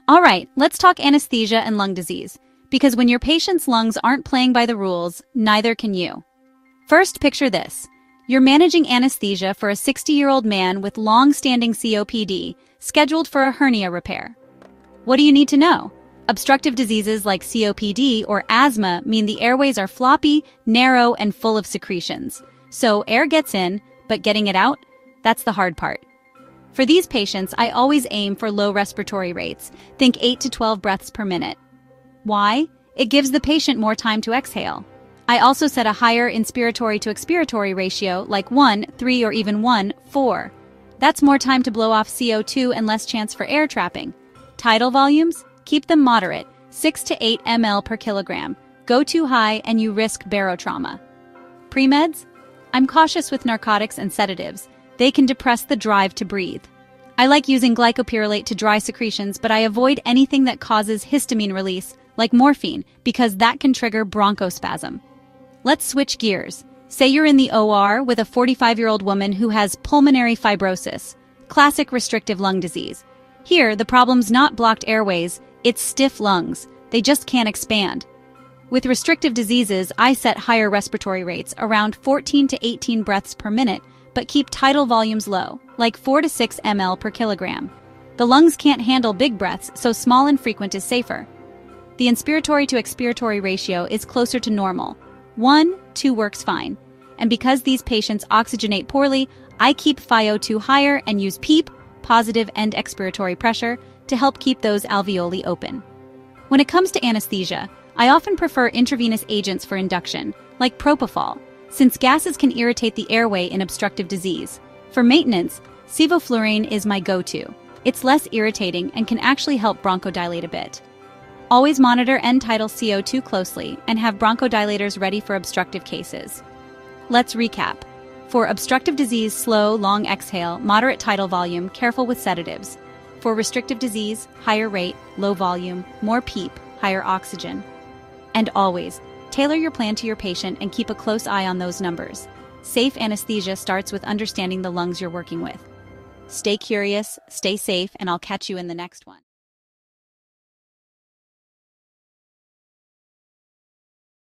All right, let's talk anesthesia and lung disease, because when your patient's lungs aren't playing by the rules, neither can you. First, picture this. You're managing anesthesia for a 60-year-old man with long-standing COPD, scheduled for a hernia repair. What do you need to know? Obstructive diseases like COPD or asthma mean the airways are floppy, narrow, and full of secretions. So air gets in, but getting it out? That's the hard part. For these patients, I always aim for low respiratory rates. Think 8 to 12 breaths per minute. Why? It gives the patient more time to exhale. I also set a higher inspiratory to expiratory ratio, like 1:3 or even 1:4. That's more time to blow off CO2 and less chance for air trapping. Tidal volumes? Keep them moderate, 6 to 8 ml per kilogram. Go too high and you risk barotrauma. Pre-meds? I'm cautious with narcotics and sedatives. They can depress the drive to breathe. I like using glycopyrrolate to dry secretions, but I avoid anything that causes histamine release, like morphine, because that can trigger bronchospasm. Let's switch gears. Say you're in the OR with a 45-year-old woman who has pulmonary fibrosis, classic restrictive lung disease. Here, the problem's not blocked airways, it's stiff lungs. They just can't expand. With restrictive diseases, I set higher respiratory rates, around 14 to 18 breaths per minute, but keep tidal volumes low, like 4 to 6 ml per kilogram. The lungs can't handle big breaths, so small and frequent is safer. The inspiratory to expiratory ratio is closer to normal. 1:2 works fine. And because these patients oxygenate poorly, I keep FiO2 higher and use PEEP, positive end expiratory pressure, to help keep those alveoli open. When it comes to anesthesia, I often prefer intravenous agents for induction, like propofol, since gases can irritate the airway in obstructive disease. For maintenance, sevoflurane is my go-to. It's less irritating and can actually help bronchodilate a bit. Always monitor end-tidal CO2 closely and have bronchodilators ready for obstructive cases. Let's recap. For obstructive disease, slow, long exhale, moderate tidal volume, careful with sedatives. For restrictive disease, higher rate, low volume, more PEEP, higher oxygen. And always, tailor your plan to your patient and keep a close eye on those numbers. Safe anesthesia starts with understanding the lungs you're working with. Stay curious, stay safe, and I'll catch you in the next one.